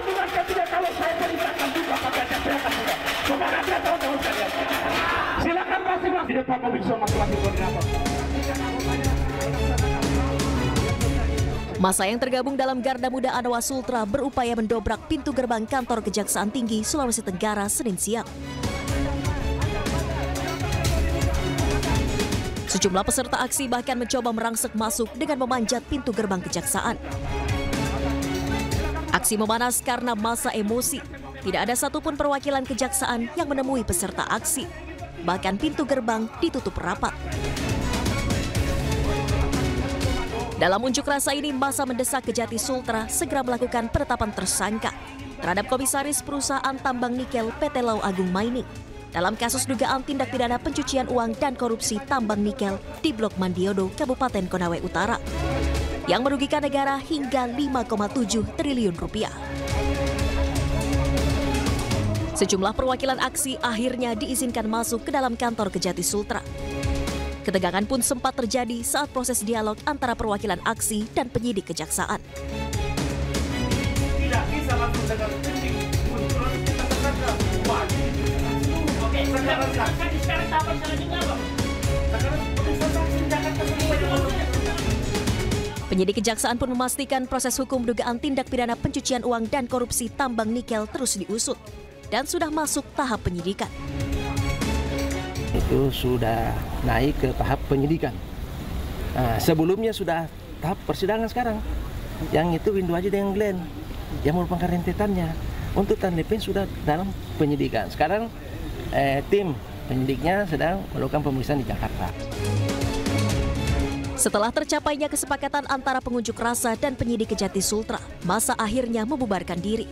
hubungan ketiga kalau saya perintahkan juga maka saya akan juga. Semangat ya teman-teman sekalian. Silakan masing-masing di depan mobil semua masing-masing koordinator. Masa yang tergabung dalam Garda Muda Anoa Sultra berupaya mendobrak pintu gerbang kantor Kejaksaan Tinggi Sulawesi Tenggara Senin siang. Sejumlah peserta aksi bahkan mencoba merangsek masuk dengan memanjat pintu gerbang kejaksaan. Aksi memanas karena massa emosi. Tidak ada satupun perwakilan kejaksaan yang menemui peserta aksi. Bahkan pintu gerbang ditutup rapat. Dalam unjuk rasa ini, massa mendesak Kejati Sultra segera melakukan penetapan tersangka terhadap Komisaris Perusahaan Tambang Nikel PT Lau Agung Mining dalam kasus dugaan tindak pidana pencucian uang dan korupsi tambang nikel di Blok Mandiodo, Kabupaten Konawe Utara, yang merugikan negara hingga 5,7 triliun rupiah. Sejumlah perwakilan aksi akhirnya diizinkan masuk ke dalam kantor Kejati Sultra. Ketegangan pun sempat terjadi saat proses dialog antara perwakilan aksi dan penyidik kejaksaan. Tidak bisa langsung dengan penyidik. Kita tersangka. Oke, sekarang tahapan selanjutnya apa? Sekarang saksi Jakarta semua yang masuknya. Penyidik kejaksaan pun memastikan proses hukum dugaan tindak pidana pencucian uang dan korupsi tambang nikel terus diusut dan sudah masuk tahap penyidikan. Itu sudah naik ke tahap penyidikan. Nah, sebelumnya sudah tahap persidangan sekarang. Yang itu Windu Aji dengan Glenn yang merupakan rentetannya. Untuk Tandepen sudah dalam penyidikan. Sekarang tim penyidiknya sedang melakukan pemeriksaan di Jakarta. Setelah tercapainya kesepakatan antara pengunjuk rasa dan penyidik Kejati Sultra, massa akhirnya membubarkan diri.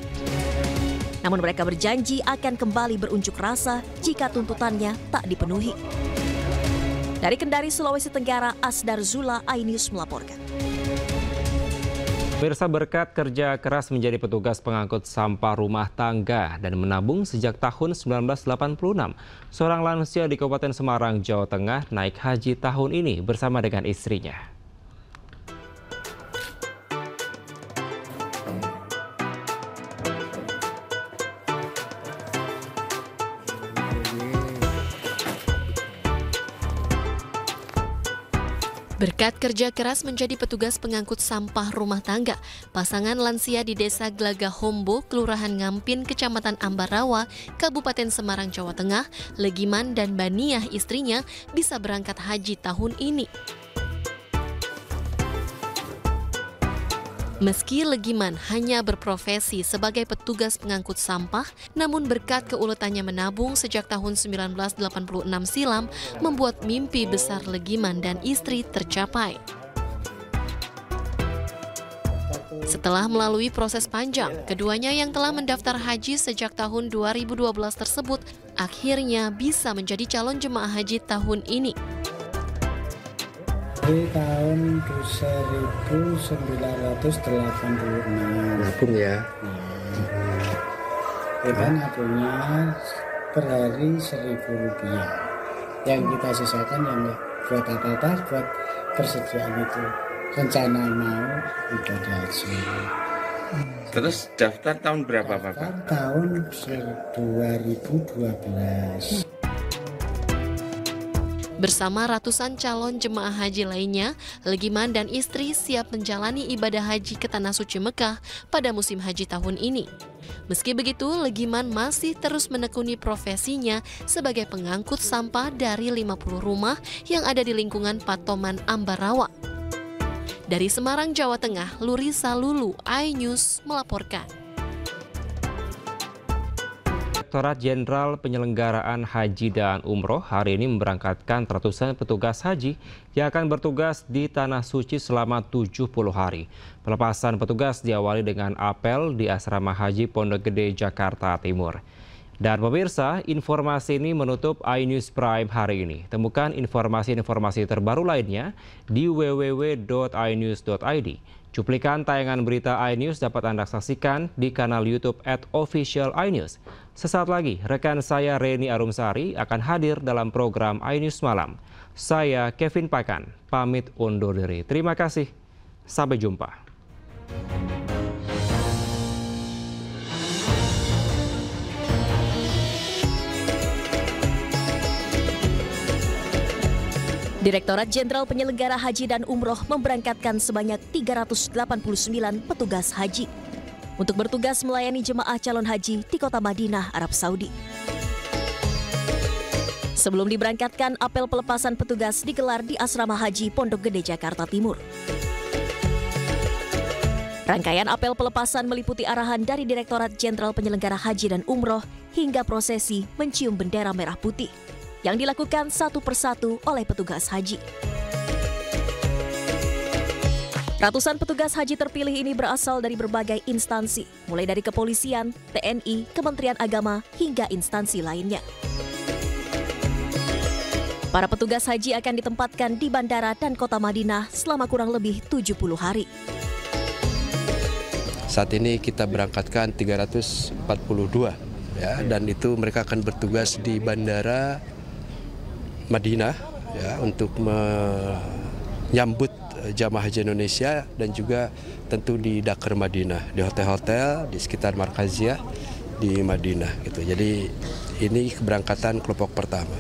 Namun mereka berjanji akan kembali berunjuk rasa jika tuntutannya tak dipenuhi. Dari Kendari, Sulawesi Tenggara, Asdar Zula, iNews melaporkan. Pemirsa, berkat kerja keras menjadi petugas pengangkut sampah rumah tangga dan menabung sejak tahun 1986, seorang lansia di Kabupaten Semarang, Jawa Tengah naik haji tahun ini bersama dengan istrinya. Berkat kerja keras menjadi petugas pengangkut sampah rumah tangga, pasangan lansia di Desa Glaga Hombo, Kelurahan Ngampin, Kecamatan Ambarawa, Kabupaten Semarang, Jawa Tengah, Legiman dan Baniah istrinya bisa berangkat haji tahun ini. Meski Legiman hanya berprofesi sebagai petugas pengangkut sampah, namun berkat keuletannya menabung sejak tahun 1986 silam membuat mimpi besar Legiman dan istri tercapai. Setelah melalui proses panjang, keduanya yang telah mendaftar haji sejak tahun 2012 tersebut akhirnya bisa menjadi calon jemaah haji tahun ini. Di tahun 1986. Nabung ya. Kita nabungnya per hari Rp1.000. Yang kita sisakan yang buat apa-apa, buat persediaan itu. Rencana mau ibadah haji. Terus daftar tahun berapa, Bapak? Tahun 2012. Bersama ratusan calon jemaah haji lainnya, Legiman dan istri siap menjalani ibadah haji ke Tanah Suci Mekah pada musim haji tahun ini. Meski begitu, Legiman masih terus menekuni profesinya sebagai pengangkut sampah dari 50 rumah yang ada di lingkungan Patoman Ambarawa. Dari Semarang, Jawa Tengah, Lurisa Lulu, iNews melaporkan. Direktorat Jenderal Penyelenggaraan Haji dan Umroh hari ini memberangkatkan ratusan petugas haji yang akan bertugas di Tanah Suci selama 70 hari. Pelepasan petugas diawali dengan apel di Asrama Haji Pondok Gede, Jakarta Timur. Dan pemirsa, informasi ini menutup iNews Prime hari ini. Temukan informasi-informasi terbaru lainnya di www.inews.id. Cuplikan tayangan berita iNews dapat Anda saksikan di kanal YouTube @official_inews. Sesaat lagi, rekan saya Reni Arumsari akan hadir dalam program iNews Malam. Saya Kevin Pakan, pamit undur diri. Terima kasih, sampai jumpa. Direktorat Jenderal Penyelenggara Haji dan Umroh memberangkatkan sebanyak 389 petugas haji untuk bertugas melayani jemaah calon haji di kota Madinah, Arab Saudi. Sebelum diberangkatkan, apel pelepasan petugas digelar di Asrama Haji Pondok Gede, Jakarta Timur. Rangkaian apel pelepasan meliputi arahan dari Direktorat Jenderal Penyelenggara Haji dan Umroh hingga prosesi mencium bendera merah putih yang dilakukan satu persatu oleh petugas haji. Ratusan petugas haji terpilih ini berasal dari berbagai instansi, mulai dari kepolisian, TNI, Kementerian Agama, hingga instansi lainnya. Para petugas haji akan ditempatkan di bandara dan kota Madinah selama kurang lebih 70 hari. Saat ini kita berangkatkan 342, ya, dan itu mereka akan bertugas di bandara Madinah, ya, untuk menyambut jamaah haji Indonesia dan juga tentu di Dakar Madinah, di hotel-hotel di sekitar Markaziyah di Madinah gitu. Jadi ini keberangkatan kelompok pertama.